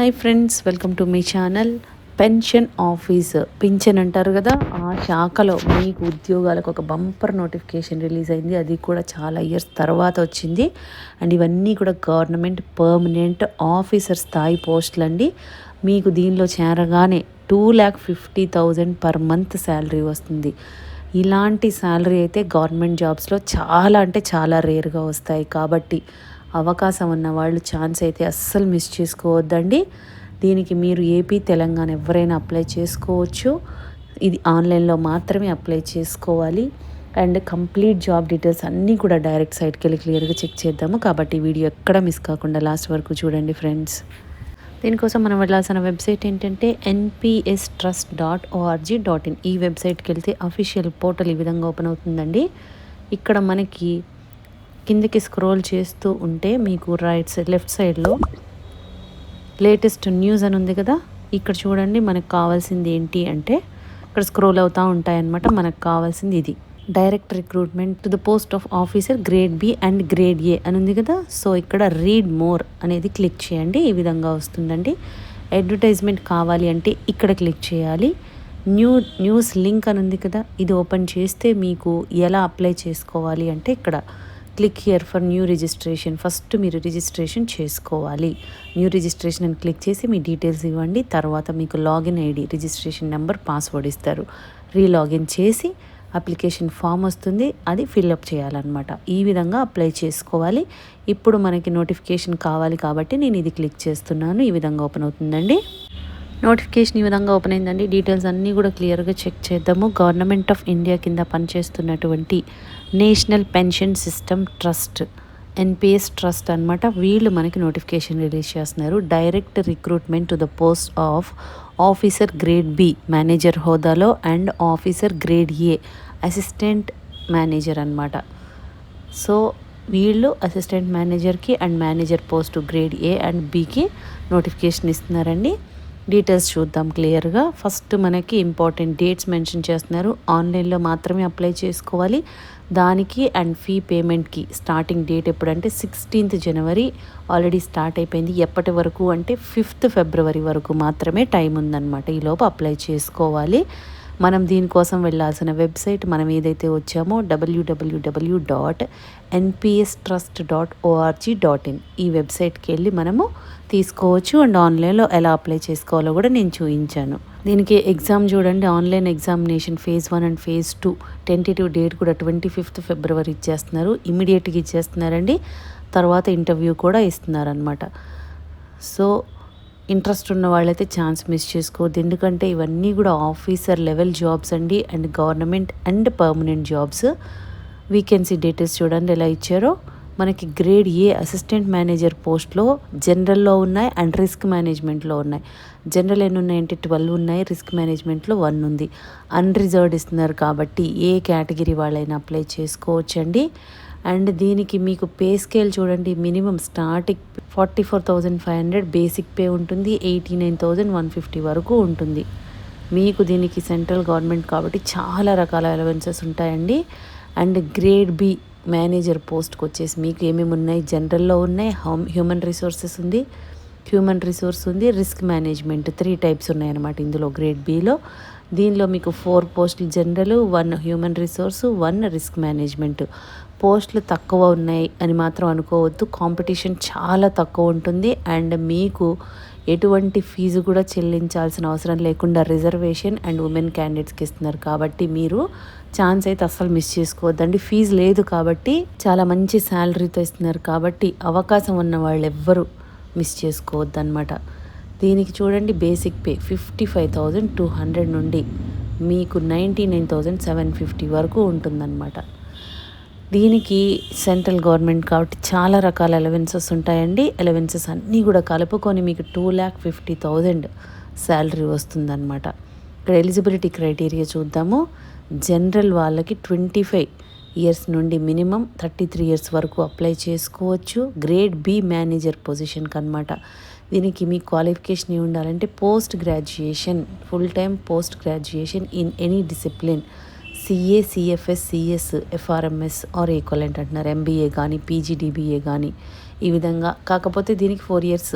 Hi friends, welcome to me channel. Pension office, pension అంటారు కదా, ఆ శాఖలో మీకు ఉద్యోగాలకు ఒక బంపర్ నోటిఫికేషన్ రిలీజ్ అయింది. అది కూడా చాలా ఇయర్స్ తర్వాత వచ్చింది. అండ్ ఇవన్నీ కూడా గవర్నమెంట్ పర్మనెంట్ ఆఫీసర్ స్థాయి పోస్టులు అండి. మీకు దీనిలో చేరగానే 2,50,000 పర్ మంత్ శాలరీ వస్తుంది. ఇలాంటి శాలరీ అయితే గవర్నమెంట్ జాబ్స్లో చాలా అంటే చాలా రేర్గా వస్తాయి. కాబట్టి అవకాశం ఉన్న వాళ్ళు ఛాన్స్ అయితే అస్సలు మిస్ చేసుకోవద్దండి. దీనికి మీరు ఏపీ, తెలంగాణ ఎవరైనా అప్లై చేసుకోవచ్చు. ఇది ఆన్లైన్లో మాత్రమే అప్లై చేసుకోవాలి. అండ్ కంప్లీట్ జాబ్ డీటెయిల్స్ అన్నీ కూడా డైరెక్ట్ సైట్కి వెళ్ళి క్లియర్గా చెక్ చేద్దాము. కాబట్టి వీడియో ఎక్కడ మిస్ కాకుండా లాస్ట్ వరకు చూడండి ఫ్రెండ్స్. దీనికోసం మనం వెళ్ళాల్సిన వెబ్సైట్ ఏంటంటే npstrust.org.in. ఈ వెబ్సైట్కి వెళ్తే అఫీషియల్ పోర్టల్ ఈ విధంగా ఓపెన్ అవుతుందండి. ఇక్కడ మనకి కిందకి స్క్రోల్ చేస్తూ ఉంటే మీకు లెఫ్ట్ సైడ్లో లేటెస్ట్ న్యూస్ అని ఉంది కదా, ఇక్కడ చూడండి. మనకు కావాల్సింది ఏంటి అంటే ఇక్కడ స్క్రోల్ అవుతూ ఉంటాయన్నమాట. మనకు కావాల్సింది ఇది, direct recruitment to the post of officer grade B and grade A అని ఉంది కదా. సో ఇక్కడ రీడ్ మోర్ అనేది క్లిక్ చేయండి. ఈ విధంగా వస్తుందండి. అడ్వర్టైజ్మెంట్ కావాలి అంటే ఇక్కడ క్లిక్ చేయాలి. న్యూస్ లింక్ అని ఉంది కదా, ఇది ఓపెన్ చేస్తే మీకు ఎలా అప్లై చేసుకోవాలి అంటే ఇక్కడ click here for new registration. First మీరు రిజిస్ట్రేషన్ చేసుకోవాలి. న్యూ రిజిస్ట్రేషన్ అని క్లిక్ చేసి మీ డీటెయిల్స్ ఇవ్వండి. తర్వాత మీకు login ID, registration number, password ఇస్తారు. రీలాగిన్ చేసి అప్లికేషన్ ఫామ్ వస్తుంది, అది ఫిల్అప్ చేయాలన్నమాట. ఈ విధంగా అప్లై చేసుకోవాలి. ఇప్పుడు మనకి నోటిఫికేషన్ కావాలి కాబట్టి నేను ఇది క్లిక్ చేస్తున్నాను. ఈ విధంగా ఓపెన్ అవుతుందండి. నోటిఫికేషన్ ఈ విధంగా ఓపెన్ అయిందండి. డీటెయిల్స్ అన్నీ కూడా క్లియర్గా చెక్ చేద్దాము. గవర్నమెంట్ ఆఫ్ ఇండియా కింద పనిచేస్తున్నటువంటి national pension system trust, NPS trust అనమాట. వీళ్ళు మనకి నోటిఫికేషన్ రిలీజ్ చేస్తున్నారు. Direct recruitment to the post of officer grade B manager హోదాలో and officer grade A assistant manager అనమాట. సో వీళ్ళు అసిస్టెంట్ మేనేజర్కి and manager post grade A and బికి notification ఇస్తున్నారండి. డీటెయిల్స్ చూద్దాం క్లియర్గా. ఫస్ట్ మనకి ఇంపార్టెంట్ డేట్స్ మెన్షన్ చేస్తున్నారు. ఆన్లైన్లో మాత్రమే అప్లై చేసుకోవాలి. దానికి అండ్ ఫీ పేమెంట్కి స్టార్టింగ్ డేట్ ఎప్పుడంటే 16th జనవరి ఆల్రెడీ స్టార్ట్ అయిపోయింది. ఎప్పటి వరకు అంటే 5th ఫిబ్రవరి వరకు మాత్రమే టైం ఉందన్నమాట. ఈలోపు అప్లై చేసుకోవాలి. మనం దీనికోసం వెళ్ళాల్సిన వెబ్సైట్ మనం ఏదైతే వచ్చామో www.npstrust.org.in. ఈ వెబ్సైట్కి వెళ్ళి మనము తీసుకోవచ్చు. అండ్ ఆన్లైన్లో ఎలా అప్లై చేసుకోవాలో కూడా నేను చూపించాను. దీనికి ఎగ్జామ్ చూడండి, online examination phase 1 and phase 2 tentative date కూడా 25th ఫిబ్రవరి ఇచ్చేస్తున్నారు. ఇమీడియట్గా ఇచ్చేస్తున్నారండి. తర్వాత ఇంటర్వ్యూ కూడా ఇస్తున్నారనమాట. సో ఇంట్రెస్ట్ ఉన్న వాళ్ళైతే ఛాన్స్ మిస్ చేసుకోవద్దు. ఎందుకంటే ఇవన్నీ కూడా ఆఫీసర్ లెవెల్ జాబ్స్ అండి. And government and permanent jobs. Vacancy details చూడండి ఎలా ఇచ్చారో. మనకి గ్రేడ్ ఏ అసిస్టెంట్ మేనేజర్ పోస్ట్లో జనరల్లో ఉన్నాయి అండ్ రిస్క్ మేనేజ్మెంట్లో ఉన్నాయి. జనరల్ ఎన్ని ఉన్నాయంటే 12 ఉన్నాయి, రిస్క్ మేనేజ్మెంట్లో 1 ఉంది. అన్రిజర్వ్డ్ ఇస్తున్నారు కాబట్టి ఏ కేటగిరీ వాళ్ళైనా అప్లై చేసుకోవచ్చండి. అండ్ దీనికి మీకు పే స్కేల్ చూడండి. మినిమం స్టార్టింగ్ 44,500 బేసిక్ పే ఉంటుంది. 89,150 వరకు ఉంటుంది. మీకు దీనికి సెంట్రల్ గవర్నమెంట్ కాబట్టి చాలా రకాల అలవెన్సెస్ ఉంటాయండి. అండ్ గ్రేడ్ బి మేనేజర్ పోస్ట్కి వచ్చేసి మీకు ఏమేమి ఉన్నాయి, జనరల్లో ఉన్నాయి, హ్యూమన్ రిసోర్స్ ఉంది, రిస్క్ మేనేజ్మెంట్ 3 టైప్స్ ఉన్నాయన్నమాట ఇందులో గ్రేడ్ బిలో. దీనిలో మీకు 4 పోస్టులు general, 1 human resource, 1 risk management. పోస్టులు తక్కువ ఉన్నాయి అని మాత్రం అనుకోవద్దు. కాంపిటీషన్ చాలా తక్కువ ఉంటుంది. అండ్ మీకు ఎటువంటి ఫీజు కూడా చెల్లించాల్సిన అవసరం లేకుండా రిజర్వేషన్ అండ్ ఉమెన్ క్యాండిడేట్స్కి ఇస్తున్నారు. కాబట్టి మీరు ఛాన్స్ అయితే అస్సలు మిస్ చేసుకోవద్దండి. ఫీజు లేదు కాబట్టి చాలా మంచి శాలరీతో ఇస్తున్నారు. కాబట్టి అవకాశం ఉన్న వాళ్ళు ఎవ్వరూ మిస్ చేసుకోవద్దు అనమాట. దీనికి చూడండి బేసిక్ పే 55,200 నుండి మీకు 99,750 వరకు ఉంటుందన్నమాట. దీనికి సెంట్రల్ గవర్నమెంట్ కాబట్టి చాలా రకాల అలవెన్సెస్ ఉంటాయండి. అలవెన్సెస్ అన్నీ కూడా కలుపుకొని మీకు 2,50,000 శాలరీ వస్తుందన్నమాట. ఇక్కడ ఎలిజిబిలిటీ క్రైటీరియా చూద్దాము. జనరల్ వాళ్ళకి 25 ఇయర్స్ నుండి మినిమం 33 ఇయర్స్ వరకు అప్లై చేసుకోవచ్చు. గ్రేడ్ బి మేనేజర్ పొజిషన్కి అనమాట. దీనికి మీ క్వాలిఫికేషన్ ఏమి ఉండాలంటే post graduation, full time post graduation in any discipline, CA, CFS, CS, FRMS or equivalent అంటున్నారు. ఎంబీఏ కానీ పీజీడీబీఏ కానీ ఈ విధంగా. కాకపోతే దీనికి 4 ఇయర్స్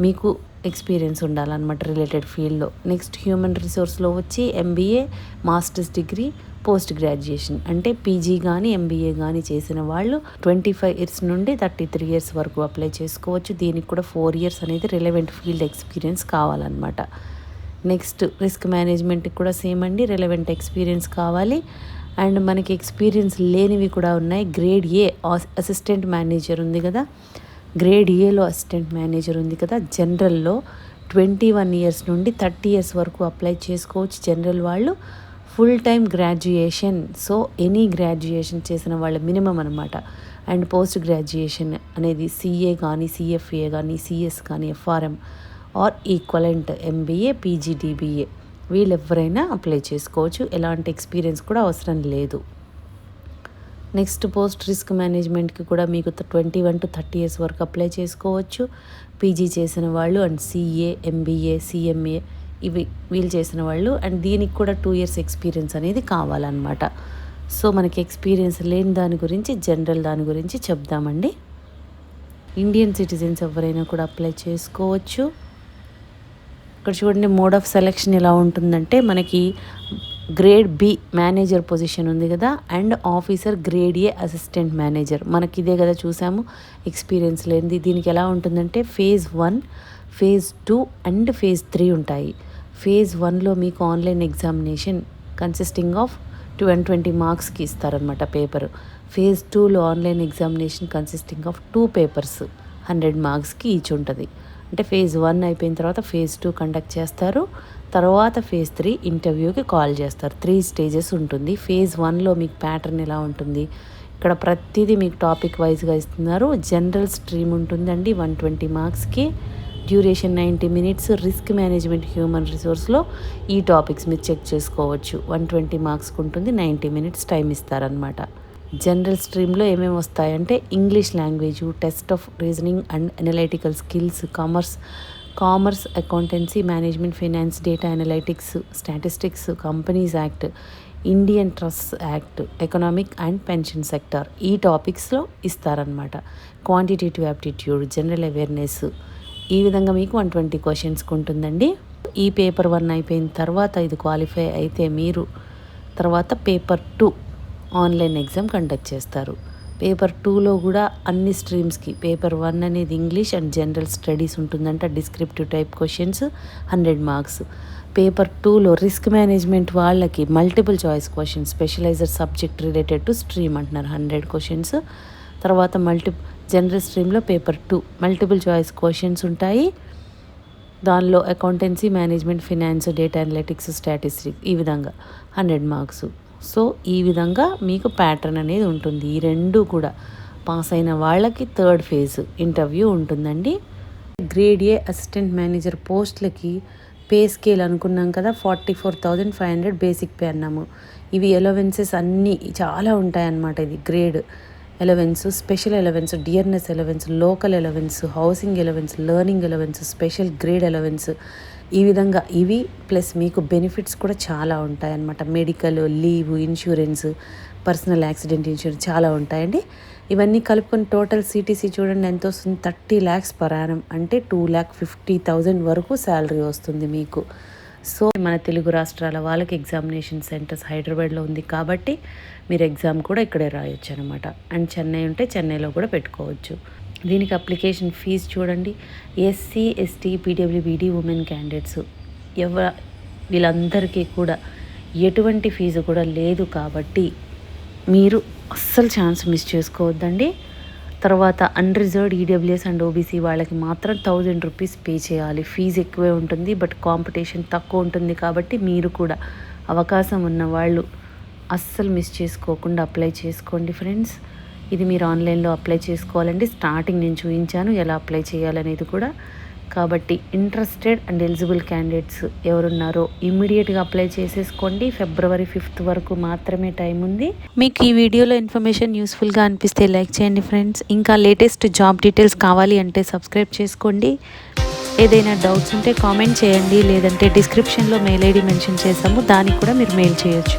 మీకు ఎక్స్పీరియన్స్ ఉండాలన్నమాట రిలేటెడ్ ఫీల్డ్లో. నెక్స్ట్ హ్యూమన్ రిసోర్స్లో వచ్చి MBA, masters degree, post graduation అంటే పీజీ కానీ MBA కానీ చేసిన వాళ్ళు 25 ఇయర్స్ నుండి 33 ఇయర్స్ వరకు అప్లై చేసుకోవచ్చు. దీనికి కూడా 4 ఇయర్స్ అనేది రిలవెంట్ ఫీల్డ్ ఎక్స్పీరియన్స్ కావాలన్నమాట. నెక్స్ట్ రిస్క్ మేనేజ్మెంట్కి కూడా సేమ్ అండి, రిలవెంట్ ఎక్స్పీరియన్స్ కావాలి. అండ్ మనకి ఎక్స్పీరియన్స్ లేనివి కూడా ఉన్నాయి. గ్రేడ్ ఏ అసిస్టెంట్ మేనేజర్ ఉంది కదా, గ్రేడ్ ఏలో అసిస్టెంట్ మేనేజర్ ఉంది కదా. జనరల్లో 21 ఇయర్స్ నుండి 30 ఇయర్స్ వరకు అప్లై చేసుకోవచ్చు జనరల్ వాళ్ళు. Full time graduation, so any graduation చేసిన వాళ్ళ మినిమం అనమాట. అండ్ పోస్ట్ గ్రాడ్యుయేషన్ అనేది CA కానీ CFA కానీ CS కానీ FRM are equivalent MBA, PG, DBA వీళ్ళు ఎవరైనా అప్లై చేసుకోవచ్చు. ఎలాంటి ఎక్స్పీరియన్స్ కూడా అవసరం లేదు. నెక్స్ట్ పోస్ట్ రిస్క్ మేనేజ్మెంట్కి కూడా మీకు 21 to 30 ఇయర్స్ వరకు అప్లై చేసుకోవచ్చు. పీజీ చేసిన వాళ్ళు అండ్ CA, MBA, CMA ఇవి వీళ్ళు చేసిన వాళ్ళు. అండ్ దీనికి కూడా 2 ఇయర్స్ ఎక్స్పీరియన్స్ అనేది కావాలన్నమాట. సో మనకి ఎక్స్పీరియన్స్ లేని దాని గురించి, జనరల్ దాని గురించి చెప్దామండి. ఇండియన్ సిటిజన్స్ ఎవరైనా కూడా అప్లై చేసుకోవచ్చు. ఇక్కడ చూడండి మోడ్ ఆఫ్ సెలెక్షన్ ఎలా ఉంటుందంటే, మనకి గ్రేడ్ B మేనేజర్ పొజిషన్ ఉంది కదా, and officer grade A assistant manager. మనకి ఇదే కదా చూసాము ఎక్స్పీరియన్స్ లేనిది. దీనికి ఎలా ఉంటుందంటే phase 1, phase 2 అండ్ phase 3 ఉంటాయి. phase 1లో మీకు ఆన్లైన్ ఎగ్జామినేషన్ కన్సిస్టింగ్ ఆఫ్ 20 మార్క్స్కి ఇస్తారనమాట పేపర్. phase 2లో online examination consisting of 2 papers 100 మార్క్స్కి ఈచ్ ఉంటుంది. అంటే phase 1 అయిపోయిన తర్వాత phase 2 కండక్ట్ చేస్తారు. తర్వాత phase 3 ఇంటర్వ్యూకి కాల్ చేస్తారు. 3 స్టేజెస్ ఉంటుంది. phase 1లో మీకు ప్యాటర్న్ ఎలా ఉంటుంది, ఇక్కడ ప్రతిదీ మీకు టాపిక్ వైజ్గా ఇస్తున్నారు. జనరల్ స్ట్రీమ్ ఉంటుందండి 120 మార్క్స్కి, duration 90 minutes. Risk management, human రిసోర్స్లో ఈ టాపిక్స్ మీరు చెక్ చేసుకోవచ్చు. 120 మార్క్స్కి ఉంటుంది, 90 మినిట్స్ టైం ఇస్తారనమాట. జనరల్ స్ట్రీమ్లో ఏమేమి వస్తాయంటే English language, test of reasoning and analytical skills, commerce, accountancy, management, finance, data analytics, statistics, companies act, Indian trust act, economic and pension sector ఈ టాపిక్స్లో ఇస్తారనమాట. క్వాంటిటేటివ్ యాప్టిట్యూడ్, జనరల్ అవేర్నెస్, ఈ విధంగా మీకు 120 క్వశ్చన్స్కి ఉంటుందండి. ఈ పేపర్ 1 అయిపోయిన తర్వాత ఇది క్వాలిఫై అయితే మీరు తర్వాత పేపర్ 2 ఆన్లైన్ ఎగ్జామ్ కండక్ట్ చేస్తారు. పేపర్ 2లో కూడా అన్ని స్ట్రీమ్స్కి పేపర్ 1 అనేది ఇంగ్లీష్ అండ్ జనరల్ స్టడీస్ ఉంటుందంట. Descriptive type questions 100 marks. Paper 2లో రిస్క్ మేనేజ్మెంట్ వాళ్ళకి multiple choice questions, specialised subject related to stream అంటున్నారు 100 క్వశ్చన్స్. తర్వాత జనరల్ స్ట్రీమ్లో పేపర్ 2 మల్టిపుల్ చాయిస్ క్వశ్చన్స్ ఉంటాయి. దానిలో accountancy, management, finance, data analytics, statistics ఈ విధంగా 100 మార్క్స్. సో ఈ విధంగా మీకు ప్యాటర్న్ అనేది ఉంటుంది. ఈ రెండు కూడా పాస్ అయిన వాళ్ళకి 3rd ఫేజ్ ఇంటర్వ్యూ ఉంటుందండి. గ్రేడ్ A అసిస్టెంట్ మేనేజర్ పోస్ట్లకి పే స్కేల్ అనుకున్నాం కదా, 44,500 బేసిక్ పే అన్నాము. ఇవి అలవెన్సెస్ అన్నీ చాలా ఉంటాయన్నమాట. ఇది grade allowance, special allowance, dearness allowance, local allowance, housing allowance, learning allowance, special grade allowance, ఈ విధంగా ఇవి ప్లస్ మీకు బెనిఫిట్స్ కూడా చాలా ఉంటాయన్నమాట. Medical, leave, insurance, personal accident insurance చాలా ఉంటాయండి. ఇవన్నీ కలుపుకొని టోటల్ CTC చూడండి ఎంత వస్తుంది, 30 lakhs per annum అంటే 2,50,000 వరకు శాలరీ వస్తుంది మీకు. సో మన తెలుగు రాష్ట్రాల వాళ్ళకి ఎగ్జామినేషన్ సెంటర్స్ హైదరాబాద్లో ఉంది కాబట్టి మీరు ఎగ్జామ్ కూడా ఇక్కడే రాయొచ్చు అనమాట. అండ్ చెన్నై ఉంటే చెన్నైలో కూడా పెట్టుకోవచ్చు. దీనికి అప్లికేషన్ ఫీజు చూడండి, SC, ST, PWBD women candidates వీళ్ళందరికీ కూడా ఎటువంటి ఫీజు కూడా లేదు కాబట్టి మీరు అస్సలు ఛాన్స్ మిస్ చేసుకోవద్దండి. తర్వాత అన్రిజర్వ్డ్ EWS అండ్ OBC వాళ్ళకి మాత్రం 1,000 రూపీస్ పే చేయాలి. ఫీజు ఎక్కువే ఉంటుంది, బట్ కాంపిటీషన్ తక్కువ ఉంటుంది కాబట్టి మీరు కూడా అవకాశం ఉన్న వాళ్ళు అస్సలు మిస్ చేసుకోకుండా అప్లై చేసుకోండి ఫ్రెండ్స్. ఇది మీరు ఆన్లైన్లో అప్లై చేసుకోవాలండి. స్టార్టింగ్ నేను చూపించాను ఎలా అప్లై చేయాలనేది కూడా. కాబట్టి ఇంట్రెస్టెడ్ అండ్ ఎలిజిబుల్ క్యాండిడేట్స్ ఎవరున్నారో ఇమ్మీడియట్గా అప్లై చేసేసుకోండి. February 5th వరకు మాత్రమే టైం ఉంది. మీకు ఈ వీడియోలో ఇన్ఫర్మేషన్ యూస్ఫుల్గా అనిపిస్తే లైక్ చేయండి ఫ్రెండ్స్. ఇంకా లేటెస్ట్ జాబ్ డీటెయిల్స్ కావాలి అంటే సబ్స్క్రైబ్ చేసుకోండి. ఏదైనా డౌట్స్ ఉంటే కామెంట్ చేయండి, లేదంటే డిస్క్రిప్షన్లో మెయిల్ ID మెన్షన్ చేసాము, దానికి కూడా మీరు మెయిల్ చేయొచ్చు.